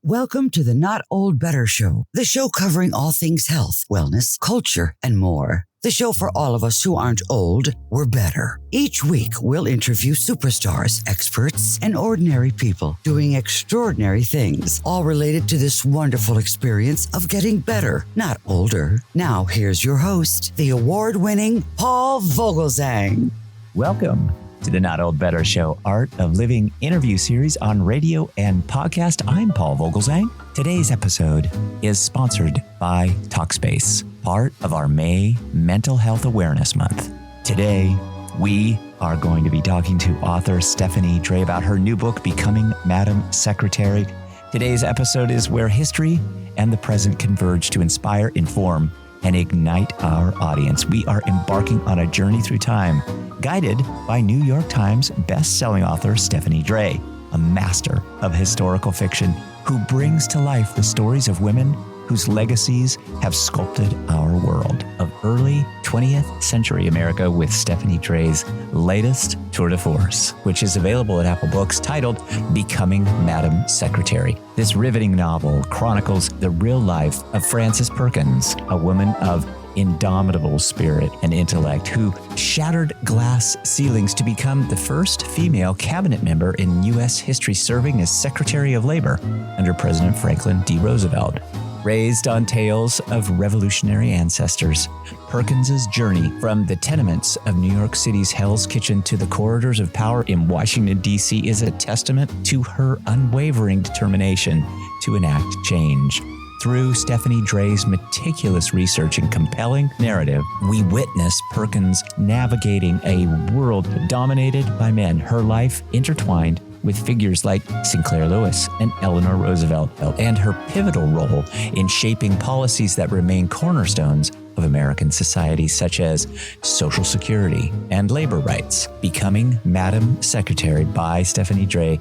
Welcome to the Not Old Better Show, the show covering all things health, wellness, culture, and more. The show for all of us who aren't old, we're better. Each week, we'll interview superstars, experts, and ordinary people doing extraordinary things, all related to this wonderful experience of getting better, not older. Now, here's your host, the award-winning Paul Vogelzang. Welcome to the Not Old Better Show, Art of Living interview series on radio and podcast. I'm Paul Vogelzang. Today's episode is sponsored by Talkspace, part of our May Mental Health Awareness Month. Today, we are going to be talking to author Stephanie Dray about her new book, Becoming Madam Secretary. Today's episode is where history and the present converge to inspire, inform, and ignite our audience. We are embarking on a journey through time, guided by New York Times bestselling author Stephanie Dray, a master of historical fiction who brings to life the stories of women whose legacies have sculpted our world, of early 20th century America, with Stephanie Dray's latest tour de force, which is available at Apple Books, titled Becoming Madam Secretary. This riveting novel chronicles the real life of Frances Perkins, a woman of indomitable spirit and intellect who shattered glass ceilings to become the first female cabinet member in U.S. history, serving as Secretary of Labor under President Franklin D. Roosevelt. Raised on tales of revolutionary ancestors, Perkins's journey from the tenements of New York City's Hell's Kitchen to the corridors of power in Washington, D.C. is a testament to her unwavering determination to enact change. Through Stephanie Dray's meticulous research and compelling narrative, we witness Perkins navigating a world dominated by men, her life intertwined with figures like Sinclair Lewis and Eleanor Roosevelt, and her pivotal role in shaping policies that remain cornerstones of American society, such as Social Security and labor rights. Becoming Madam Secretary by Stephanie Dray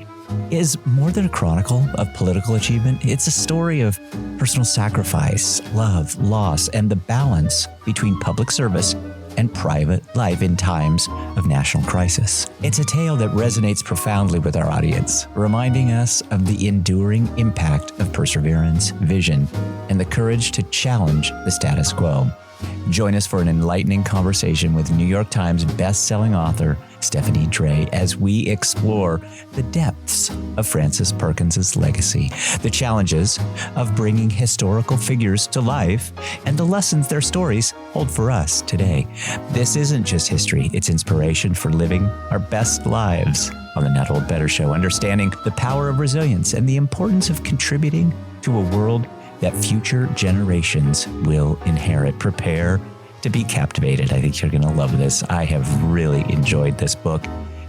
is more than a chronicle of political achievement. It's a story of personal sacrifice, love, loss, and the balance between public service and private life in times of national crisis. It's a tale that resonates profoundly with our audience, reminding us of the enduring impact of perseverance, vision, and the courage to challenge the status quo. Join us for an enlightening conversation with New York Times bestselling author Stephanie Dray as we explore the depths of Frances Perkins' legacy, the challenges of bringing historical figures to life, and the lessons their stories hold for us today. This isn't just history, it's inspiration for living our best lives. On the Not Old Better Show, understanding the power of resilience and the importance of contributing to a world that future generations will inherit. Prepare to be captivated. I think you're going to love this. I have really enjoyed this book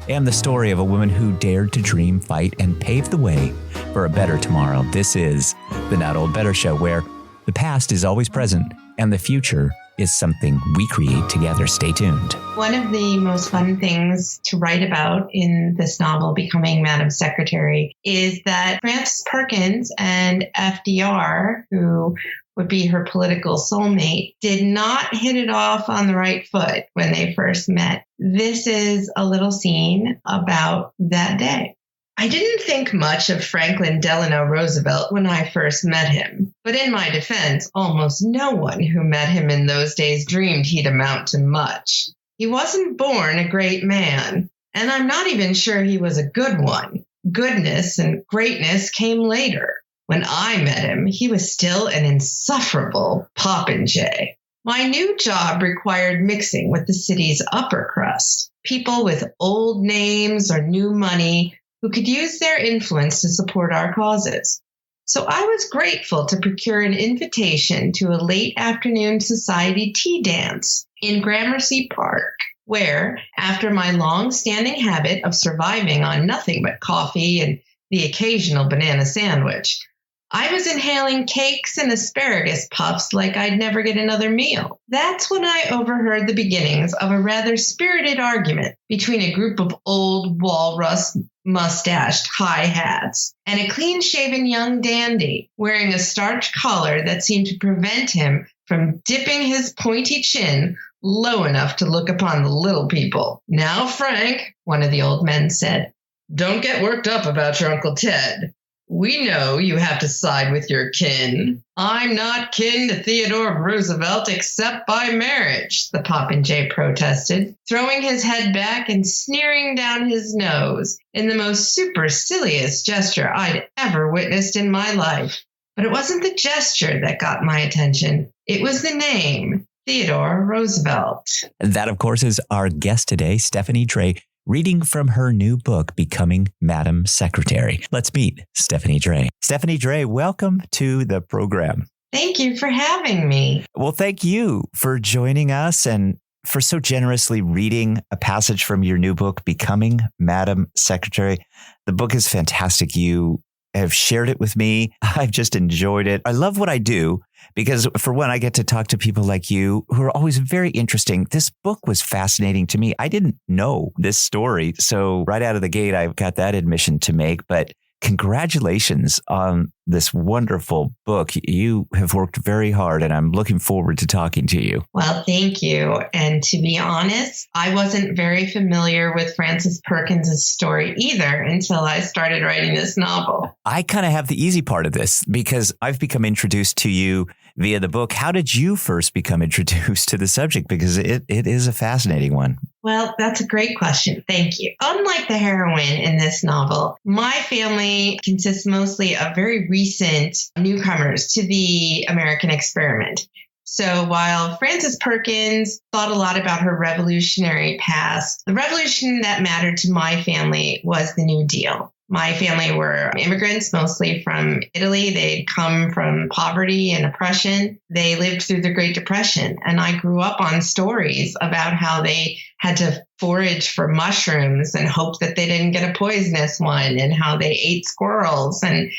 and the story of a woman who dared to dream, fight, and pave the way for a better tomorrow. This is the Not Old Better Show, where the past is always present and the future is something we create together. Stay tuned. One of the most fun things to write about in this novel, Becoming Madam Secretary, is that Frances Perkins and FDR, who would be her political soulmate, did not hit it off on the right foot when they first met. This is a little scene about that day. I didn't think much of Franklin Delano Roosevelt when I first met him, but in my defense, almost no one who met him in those days dreamed he'd amount to much. He wasn't born a great man, and I'm not even sure he was a good one. Goodness and greatness came later. When I met him, he was still an insufferable popinjay. My new job required mixing with the city's upper crust, people with old names or new money who could use their influence to support our causes. So I was grateful to procure an invitation to a late afternoon society tea dance in Gramercy Park, where, after my long-standing habit of surviving on nothing but coffee and the occasional banana sandwich, I was inhaling cakes and asparagus puffs like I'd never get another meal. That's when I overheard the beginnings of a rather spirited argument between a group of old walrus mustached high hats and a clean-shaven young dandy wearing a starched collar that seemed to prevent him from dipping his pointy chin low enough to look upon the little people. "Now, Frank," one of the old men said, "don't get worked up about your Uncle Ted. We know you have to side with your kin. I'm not kin to Theodore Roosevelt except by marriage, the Popinjay protested, throwing his head back and sneering down his nose in the most supercilious gesture I'd ever witnessed in my life. But it wasn't the gesture that got my attention. It was the name, Theodore Roosevelt. That, of course, is our guest today, Stephanie Dray, reading from her new book, Becoming Madam Secretary. Let's meet Stephanie Dray. Stephanie Dray, welcome to the program. Thank you for having me. Well, thank you for joining us and for so generously reading a passage from your new book, Becoming Madam Secretary. The book is fantastic. You have shared it with me. I've just enjoyed it. I love what I do because, for one, I get to talk to people like you who are always very interesting. This book was fascinating to me. I didn't know this story. So right out of the gate, I've got that admission to make. But congratulations on this wonderful book. You have worked very hard, and I'm looking forward to talking to you. Well, thank you. And to be honest, I wasn't very familiar with Frances Perkins' story either until I started writing this novel. I kind of have the easy part of this because I've become introduced to you via the book. How did you first become introduced to the subject? Because it is a fascinating one. Well, that's a great question. Thank you. Unlike the heroine in this novel, my family consists mostly of very recent newcomers to the American experiment. So while Frances Perkins thought a lot about her revolutionary past, the revolution that mattered to my family was the New Deal. My family were immigrants, mostly from Italy. They'd come from poverty and oppression. They lived through the Great Depression. And I grew up on stories about how they had to forage for mushrooms and hope that they didn't get a poisonous one, and how they ate squirrels, and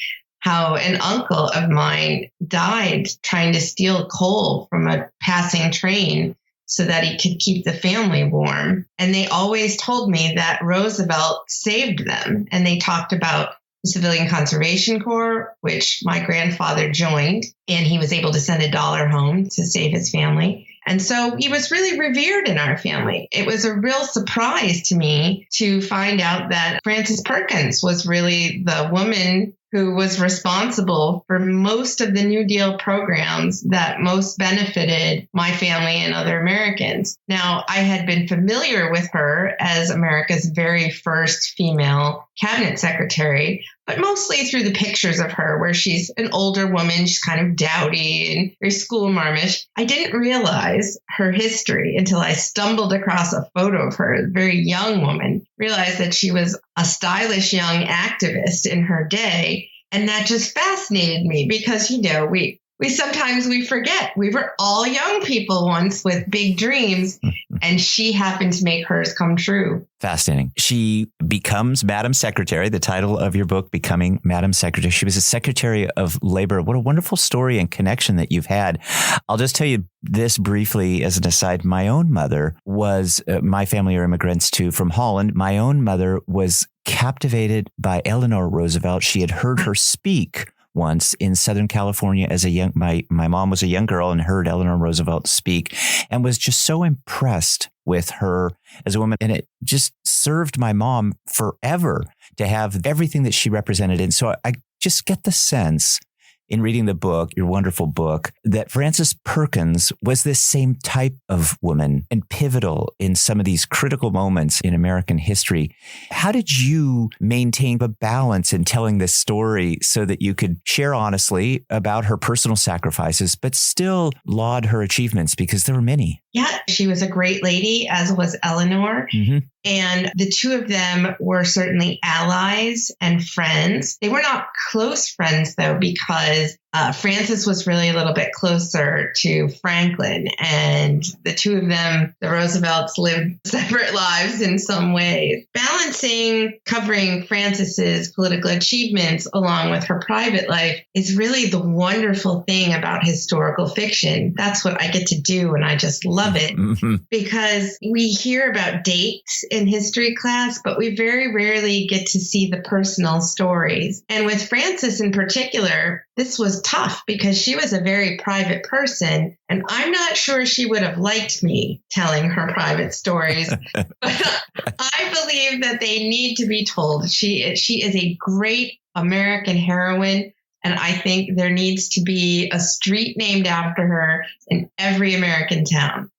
how an uncle of mine died trying to steal coal from a passing train so that he could keep the family warm. And they always told me that Roosevelt saved them. And they talked about the Civilian Conservation Corps, which my grandfather joined, and he was able to send $1 home to save his family. And so he was really revered in our family. It was a real surprise to me to find out that Frances Perkins was really the woman who was responsible for most of the New Deal programs that most benefited my family and other Americans. Now, I had been familiar with her as America's very first female cabinet secretary, but mostly through the pictures of her where she's an older woman, she's kind of dowdy and very schoolmarmish. I didn't realize her history until I stumbled across a photo of her, a very young woman, realized that she was a stylish young activist in her day. And that just fascinated me because, you know, we sometimes forget we were all young people once with big dreams, and she happened to make hers come true. Fascinating. She becomes Madam Secretary, the title of your book, Becoming Madam Secretary. She was a Secretary of Labor. What a wonderful story and connection that you've had. I'll just tell you this briefly as an aside. My own mother was, my family are immigrants too from Holland. My own mother was captivated by Eleanor Roosevelt. She had heard her speak once in Southern California as a young, my mom was a young girl and heard Eleanor Roosevelt speak and was just so impressed with her as a woman. And it just served my mom forever to have everything that she represented. And so I just get the sense in reading the book, your wonderful book, that Frances Perkins was this same type of woman and pivotal in some of these critical moments in American history. How did you maintain a balance in telling this story so that you could share honestly about her personal sacrifices, but still laud her achievements because there were many? Yeah, she was a great lady, as was Eleanor. Mm-hmm. And the two of them were certainly allies and friends. They were not close friends, though, because Frances was really a little bit closer to Franklin. And the two of them, the Roosevelts, lived separate lives in some ways. Balancing covering Frances's political achievements along with her private life is really the wonderful thing about historical fiction. That's what I get to do, and I just love it. Mm-hmm. Because we hear about dates in history class, but we very rarely get to see the personal stories. And with Frances in particular, this was tough because she was a very private person, and I'm not sure she would have liked me telling her private stories, but I believe that they need to be told. She is a great American heroine. And I think there needs to be a street named after her in every American town.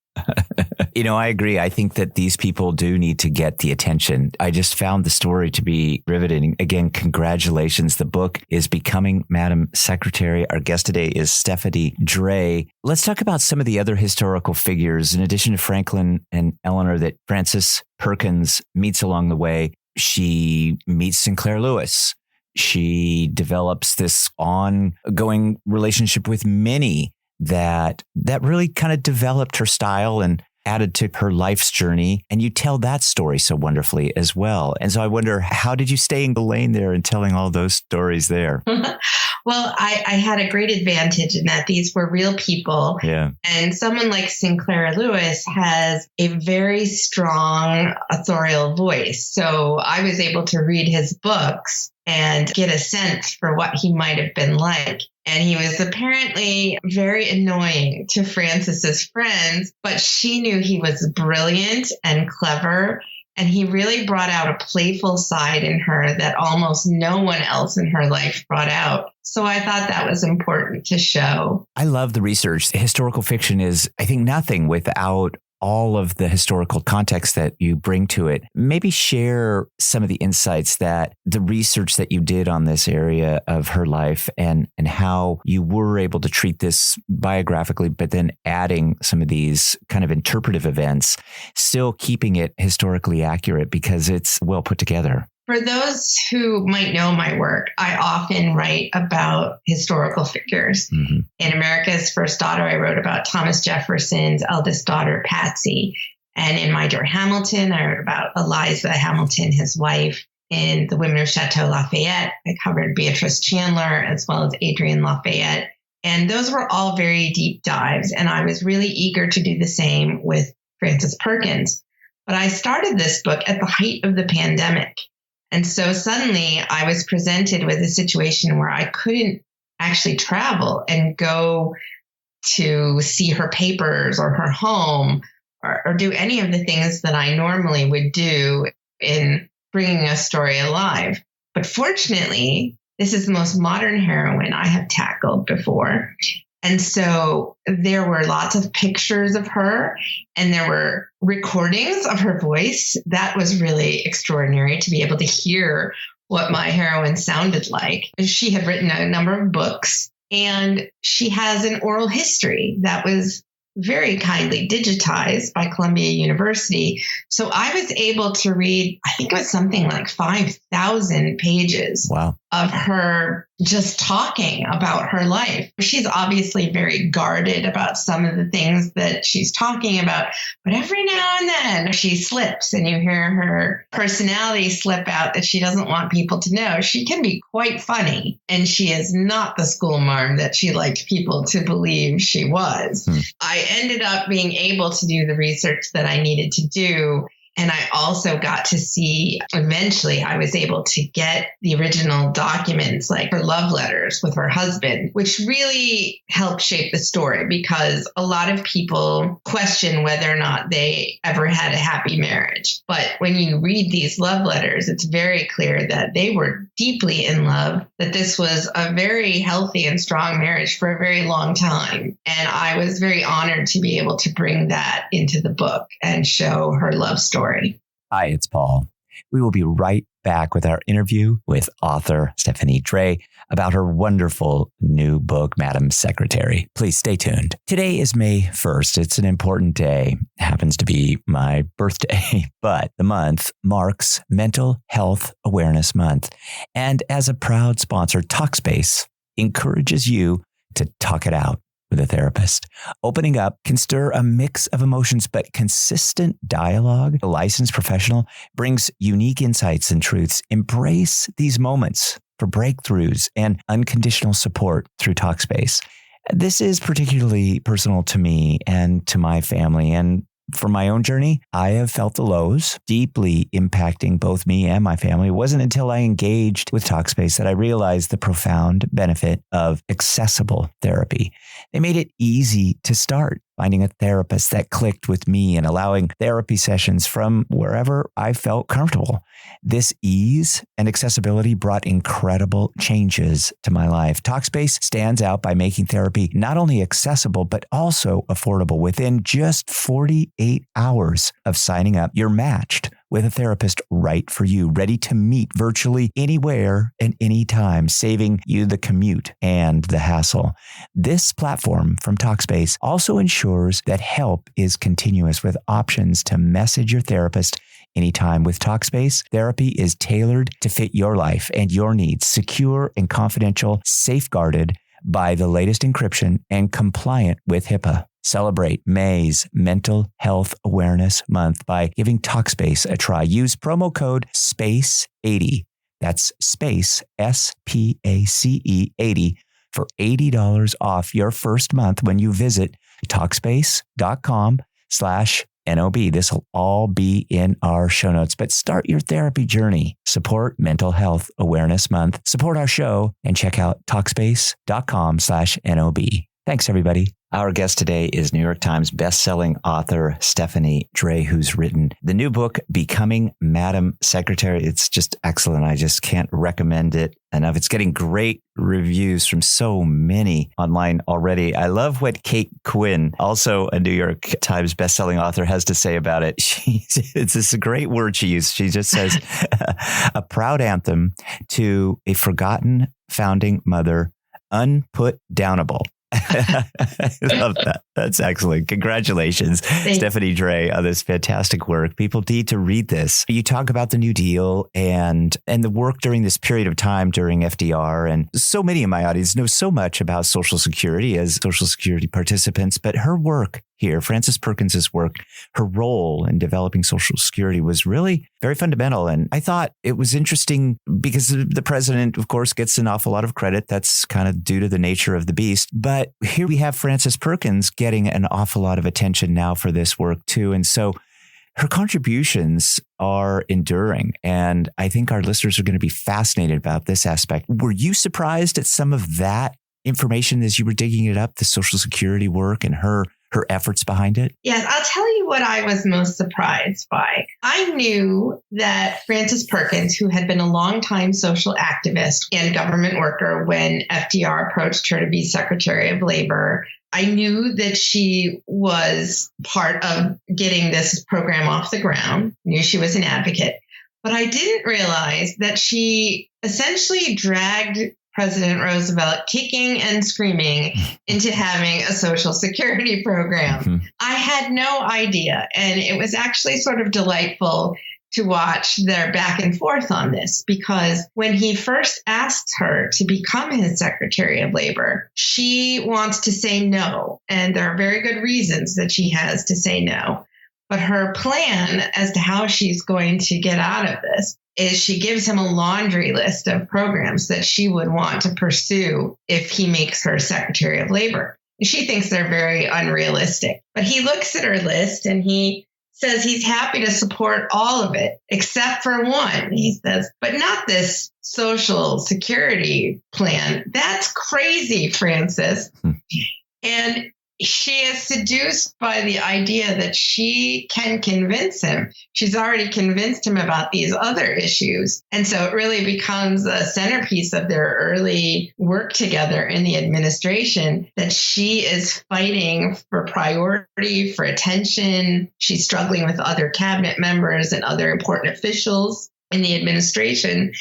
I agree. I think that these people do need to get the attention. I just found the story to be riveting. Again, congratulations. The book is Becoming Madam Secretary. Our guest today is Stephanie Dray. Let's talk about some of the other historical figures. In addition to Franklin and Eleanor that Frances Perkins meets along the way, she meets Sinclair Lewis. She develops this ongoing relationship with Minnie that really kind of developed her style and added to her life's journey. And you tell that story so wonderfully as well. And so I wonder, how did you stay in the lane there and telling all those stories there? Well, I had a great advantage in that these were real people. Yeah. And someone like Sinclair Lewis has a very strong authorial voice. So I was able to read his books and get a sense for what he might have been like. And he was apparently very annoying to Frances's friends, but she knew he was brilliant and clever. And he really brought out a playful side in her that almost no one else in her life brought out. So I thought that was important to show. I love the research. Historical fiction is, I think, nothing without all of the historical context that you bring to it. Maybe share some of the insights that the research that you did on this area of her life and how you were able to treat this biographically, but then adding some of these kind of interpretive events, still keeping it historically accurate because it's well put together. For those who might know my work, I often write about historical figures. Mm-hmm. In America's First Daughter, I wrote about Thomas Jefferson's eldest daughter, Patsy. And in My Dear Hamilton, I wrote about Eliza Hamilton, his wife. In The Women of Chateau Lafayette, I covered Beatrice Chandler as well as Adrienne Lafayette. And those were all very deep dives. And I was really eager to do the same with Frances Perkins. But I started this book at the height of the pandemic. And so suddenly I was presented with a situation where I couldn't actually travel and go to see her papers or her home or do any of the things that I normally would do in bringing a story alive. But fortunately, this is the most modern heroine I have tackled before. And so there were lots of pictures of her and there were recordings of her voice. That was really extraordinary to be able to hear what my heroine sounded like. She had written a number of books and she has an oral history that was very kindly digitized by Columbia University. So I was able to read, I think it was something like 5,000 pages. Wow. Of her just talking about her life. She's obviously very guarded about some of the things that she's talking about, but every now and then she slips and you hear her personality slip out that she doesn't want people to know. She can be quite funny, and she is not the school marm that she liked people to believe she was. I ended up being able to do the research that I needed to do. And I also got to see, eventually I was able to get the original documents, like her love letters with her husband, which really helped shape the story because a lot of people question whether or not they ever had a happy marriage. But when you read these love letters, it's very clear that they were deeply in love, that this was a very healthy and strong marriage for a very long time. And I was very honored to be able to bring that into the book and show her love story. Hi, it's Paul. We will be right back with our interview with author Stephanie Dray about her wonderful new book, Madam Secretary. Please stay tuned. Today is May 1st. It's an important day. It happens to be my birthday, but the month marks Mental Health Awareness Month. And as a proud sponsor, Talkspace encourages you to talk it out with a therapist. Opening up can stir a mix of emotions, but consistent dialogue, a licensed professional, brings unique insights and truths. Embrace these moments for breakthroughs and unconditional support through Talkspace. This is particularly personal to me and to my family. And for my own journey, I have felt the lows deeply impacting both me and my family. It wasn't until I engaged with Talkspace that I realized the profound benefit of accessible therapy. They made it easy to start. finding a therapist that clicked with me and allowing therapy sessions from wherever I felt comfortable. This ease and accessibility brought incredible changes to my life. Talkspace stands out by making therapy not only accessible, but also affordable. Within just 48 hours of signing up, you're matched with a therapist right for you, ready to meet virtually anywhere and anytime, saving you the commute and the hassle. This platform from Talkspace also ensures that help is continuous with options to message your therapist anytime. With Talkspace, therapy is tailored to fit your life and your needs, secure and confidential, safeguarded by the latest encryption and compliant with HIPAA. Celebrate May's Mental Health Awareness Month by giving Talkspace a try. Use promo code SPACE80. That's space, SPACE 80 for $80 off your first month when you visit Talkspace.com/NOB. This will all be in our show notes, but start your therapy journey. Support Mental Health Awareness Month. Support our show and check out Talkspace.com/NOB. Thanks, everybody. Our guest today is New York Times bestselling author Stephanie Dray, who's written the new book, Becoming Madam Secretary. It's just excellent. I just can't recommend it enough. It's getting great reviews from so many online already. I love what Kate Quinn, also a New York Times bestselling author, has to say about it. It's this great word she used. She just says, a proud anthem to a forgotten founding mother, unputdownable. I love that. That's excellent. Congratulations, Stephanie Dray, on this fantastic work. People need to read this. You talk about the New Deal and the work during this period of time during FDR. And so many in my audience know so much about Social Security as Social Security participants, but her work here, Frances Perkins' work, her role in developing Social Security was really very fundamental. And I thought it was interesting because the president, of course, gets an awful lot of credit. That's kind of due to the nature of the beast. But here we have Frances Perkins getting an awful lot of attention now for this work, too. And so her contributions are enduring. And I think our listeners are going to be fascinated about this aspect. Were you surprised at some of that information as you were digging it up, the Social Security work and her efforts behind it? Yes, I'll tell you what I was most surprised by. I knew that Frances Perkins, who had been a longtime social activist and government worker when FDR approached her to be Secretary of Labor, I knew that she was part of getting this program off the ground, knew she was an advocate. But I didn't realize that she essentially dragged President Roosevelt kicking and screaming into having a Social Security program. Mm-hmm. I had no idea. And it was actually sort of delightful to watch their back and forth on this, because when he first asked her to become his Secretary of Labor, she wants to say no. And there are very good reasons that she has to say no. But her plan as to how she's going to get out of this is she gives him a laundry list of programs that she would want to pursue if he makes her Secretary of Labor. She thinks they're very unrealistic. But he looks at her list and he says he's happy to support all of it, except for one. He says, but not this Social Security plan. That's crazy, Frances. And she is seduced by the idea that she can convince him. She's already convinced him about these other issues. And so it really becomes a centerpiece of their early work together in the administration, that she is fighting for priority, for attention. She's struggling with other cabinet members and other important officials in the administration.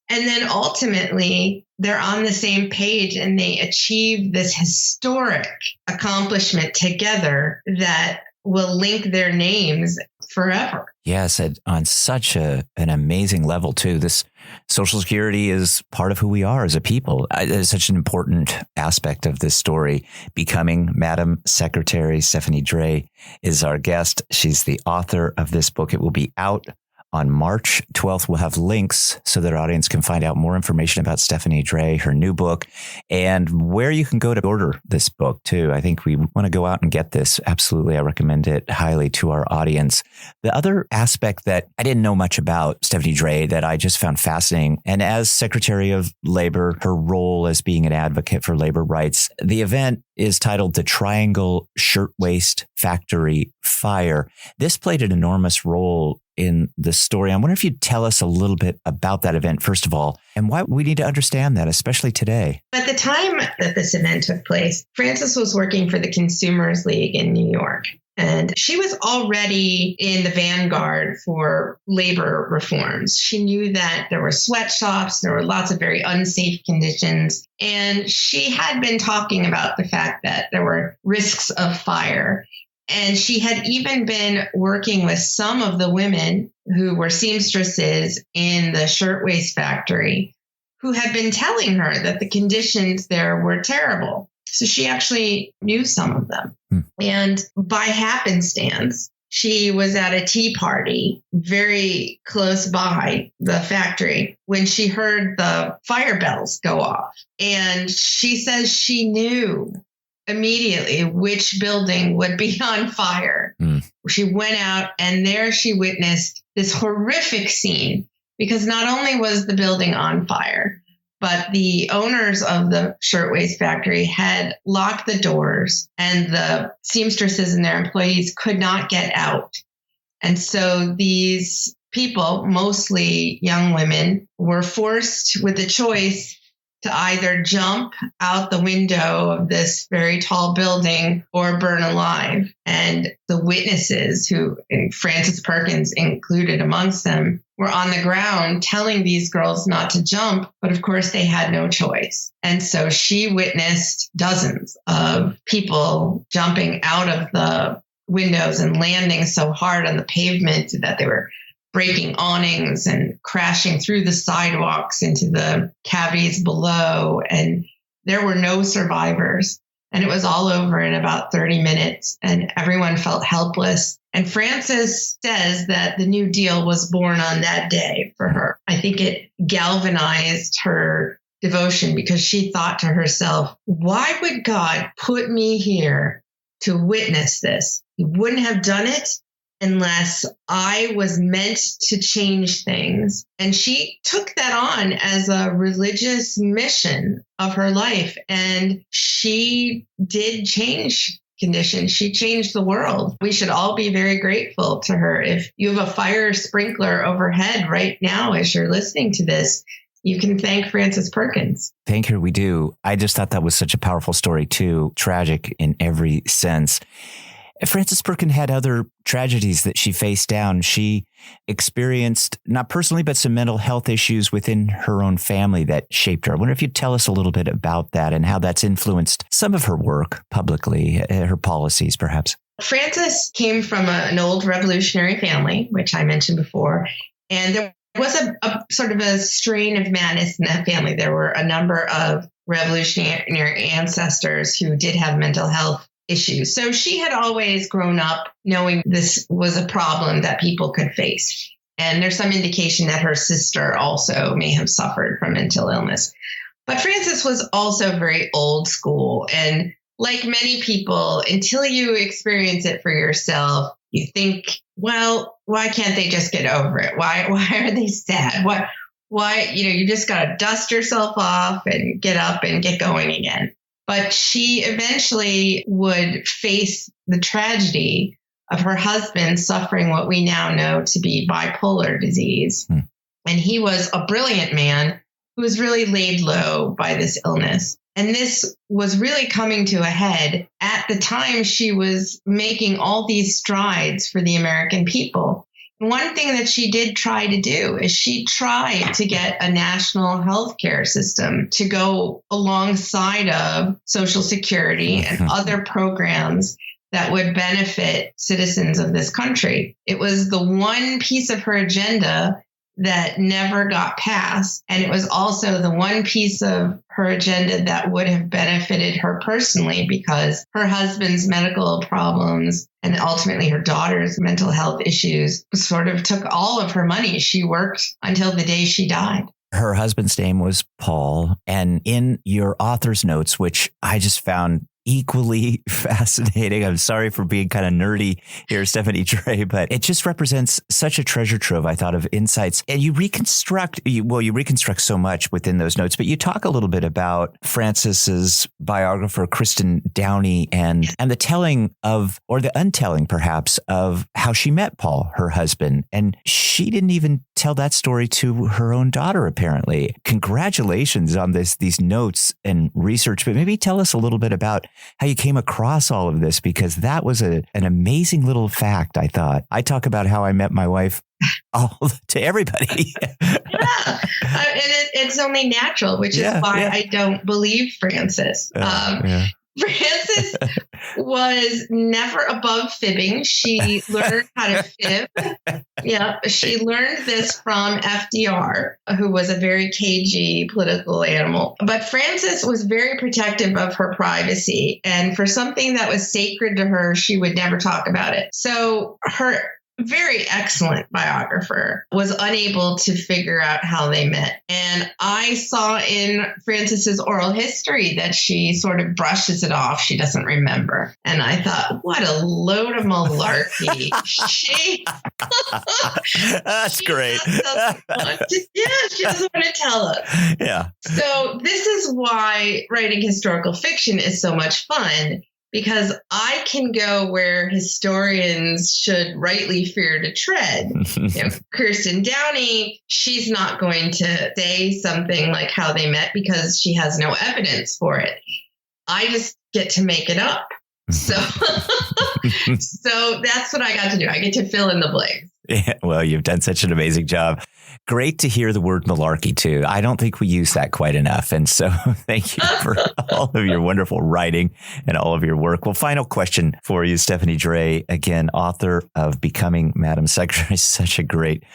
And then ultimately, they're on the same page and they achieve this historic accomplishment together that will link their names forever. Yes, on such an amazing level, too. This Social Security is part of who we are as a people. It's such an important aspect of this story. Becoming Madam Secretary, Stephanie Dray is our guest. She's the author of this book. It will be out on March 12th. We'll have links so that our audience can find out more information about Stephanie Dray, her new book, and where you can go to order this book too. I think we want to go out and get this. Absolutely. I recommend it highly to our audience. The other aspect that I didn't know much about Stephanie Dray that I just found fascinating, and as Secretary of Labor, her role as being an advocate for labor rights, the event is titled The Triangle Shirtwaist Factory Fire. This played an enormous role in the story. I wonder if you'd tell us a little bit about that event, first of all, and why we need to understand that, especially today. At the time that this event took place, Frances was working for the Consumers League in New York. And she was already in the vanguard for labor reforms. She knew that there were sweatshops, there were lots of very unsafe conditions. And she had been talking about the fact that there were risks of fire. And she had even been working with some of the women who were seamstresses in the shirtwaist factory who had been telling her that the conditions there were terrible. So she actually knew some of them. And by happenstance, she was at a tea party very close by the factory when she heard the fire bells go off. And she says she knew immediately which building would be on fire. She went out and there she witnessed this horrific scene because not only was the building on fire, but the owners of the shirtwaist factory had locked the doors and the seamstresses and their employees could not get out. And so these people, mostly young women, were forced with a choice to either jump out the window of this very tall building or burn alive. And the witnesses, who Frances Perkins included amongst them, were on the ground telling these girls not to jump, but of course they had no choice. And so she witnessed dozens of people jumping out of the windows and landing so hard on the pavement that they were breaking awnings and crashing through the sidewalks into the cavities below. And there were no survivors. And it was all over in about 30 minutes and everyone felt helpless. And Frances says that the New Deal was born on that day for her. I think it galvanized her devotion because she thought to herself, why would God put me here to witness this? He wouldn't have done it unless I was meant to change things. And she took that on as a religious mission of her life. And she did change conditions. She changed the world. We should all be very grateful to her. If you have a fire sprinkler overhead right now as you're listening to this, you can thank Frances Perkins. Thank her, we do. I just thought that was such a powerful story too, tragic in every sense. Frances Perkins had other tragedies that she faced down. She experienced, not personally, but some mental health issues within her own family that shaped her. I wonder if you'd tell us a little bit about that and how that's influenced some of her work publicly, her policies, perhaps. Frances came from an old revolutionary family, which I mentioned before, and there was a sort of a strain of madness in that family. There were a number of revolutionary ancestors who did have mental health issues. So she had always grown up knowing this was a problem that people could face. And there's some indication that her sister also may have suffered from mental illness. But Frances was also very old school. And like many people, until you experience it for yourself, you think, well, why can't they just get over it? Why are they sad? Why, you just got to dust yourself off and get up and get going again. But she eventually would face the tragedy of her husband suffering what we now know to be bipolar disease. And he was a brilliant man who was really laid low by this illness. And this was really coming to a head at the time she was making all these strides for the American people. One thing that she did try to do is she tried to get a national healthcare system to go alongside of Social Security and other programs that would benefit citizens of this country. It was the one piece of her agenda that never got passed. And it was also the one piece of her agenda that would have benefited her personally, because her husband's medical problems and ultimately her daughter's mental health issues sort of took all of her money. She worked until the day she died. Her husband's name was Paul. And in your author's notes, which I just found equally fascinating. I'm sorry for being kind of nerdy here, Stephanie Dray, but it just represents such a treasure trove, I thought, of insights. And you reconstruct so much within those notes, but you talk a little bit about Frances's biographer, Kristen Downey, and the telling of, or the untelling perhaps, of how she met Paul, her husband. And she didn't even tell that story to her own daughter, apparently. Congratulations on these notes and research, but maybe tell us a little bit about how you came across all of this, because that was an amazing little fact, I thought. I talk about how I met my wife to everybody. Yeah. And it's only natural, which is why I don't believe Frances. Frances was never above fibbing. She learned how to fib. Yeah, she learned this from FDR, who was a very cagey political animal. But Frances was very protective of her privacy. And for something that was sacred to her, she would never talk about it. So her very excellent biographer was unable to figure out how they met. And I saw in Frances's oral history that she sort of brushes it off. She doesn't remember. And I thought, what a load of malarkey. That's great. She doesn't want to tell us. Yeah. So this is why writing historical fiction is so much fun, because I can go where historians should rightly fear to tread. Kristen Downey, she's not going to say something like how they met because she has no evidence for it. I just get to make it up. So, so that's what I got to do. I get to fill in the blanks. Yeah, well, you've done such an amazing job. Great to hear the word malarkey, too. I don't think we use that quite enough. And so thank you for all of your wonderful writing and all of your work. Well, final question for you, Stephanie Dray, again, author of Becoming Madam Secretary. Such a great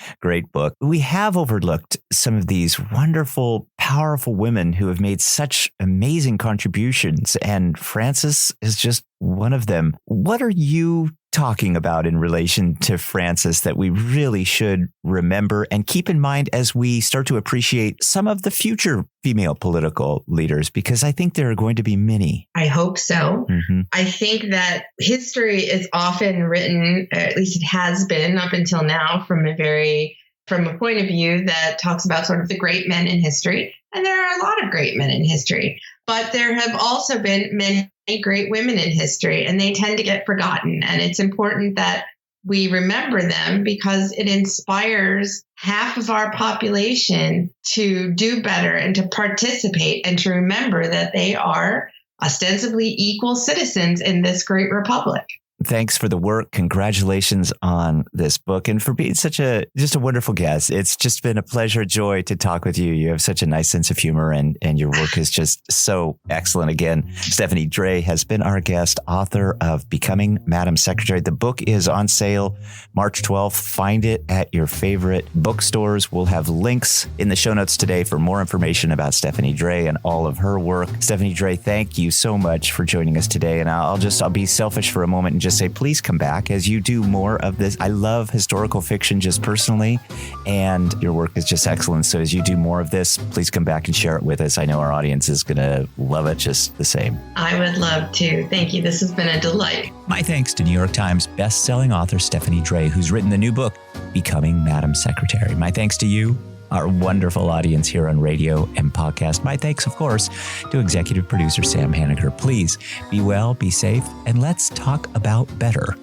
book. We have overlooked some of these wonderful, powerful women who have made such amazing contributions. And Frances is just one of them. What are you talking about in relation to Frances that we really should remember and keep in mind as we start to appreciate some of the future female political leaders? Because I think there are going to be many. I hope so. Mm-hmm. I think that history is often written, at least it has been up until now, from a point of view that talks about sort of the great men in history. And there are a lot of great men in history, but there have also been many great women in history, and they tend to get forgotten. And it's important that we remember them because it inspires half of our population to do better and to participate and to remember that they are ostensibly equal citizens in this great republic. Thanks for the work. Congratulations on this book and for being just a wonderful guest. It's just been a pleasure, joy to talk with you. You have such a nice sense of humor and your work is just so excellent. Again, Stephanie Dray has been our guest, author of Becoming Madam Secretary. The book is on sale March 12th. Find it at your favorite bookstores. We'll have links in the show notes today for more information about Stephanie Dray and all of her work. Stephanie Dray, thank you so much for joining us today. And I'll be selfish for a moment and just say, please come back as you do more of this. I love historical fiction just personally, and your work is just excellent. So as you do more of this, please come back and share it with us. I know our audience is going to love it just the same. I would love to. Thank you. This has been a delight. My thanks to New York Times bestselling author Stephanie Dray, who's written the new book, Becoming Madam Secretary. My thanks to you, our wonderful audience here on radio and podcast. My thanks, of course, to executive producer Sam Haneker. Please be well, be safe, and let's talk about better.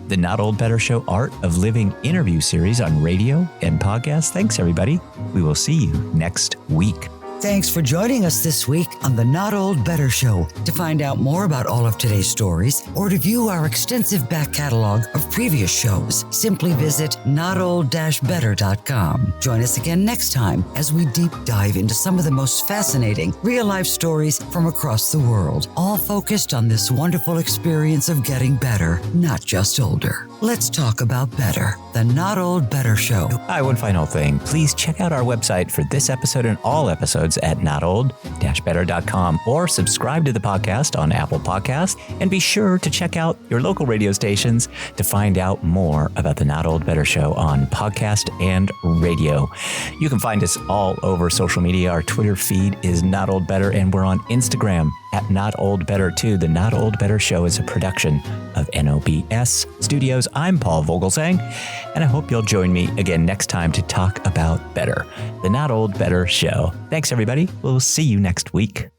The Not Old Better Show Art of Living interview series on radio and podcast. Thanks, everybody. We will see you next week. Thanks for joining us this week on the Not Old Better Show. To find out more about all of today's stories or to view our extensive back catalog of previous shows, simply visit notold-better.com. Join us again next time as we deep dive into some of the most fascinating real-life stories from across the world, all focused on this wonderful experience of getting better, not just older. Let's talk about better. The Not Old Better Show. Hi, one final thing. Please check out our website for this episode and all episodes at notold-better.com, or subscribe to the podcast on Apple Podcasts, and be sure to check out your local radio stations to find out more about the Not Old Better Show on podcast and radio. You can find us all over social media. Our Twitter feed is Not Old Better, and we're on Instagram at Not Old Better too. The Not Old Better Show is a production of NOBS Studios. I'm Paul Vogelsang, and I hope you'll join me again next time to talk about better. The Not Old Better Show. Thanks, everybody. We'll see you next week.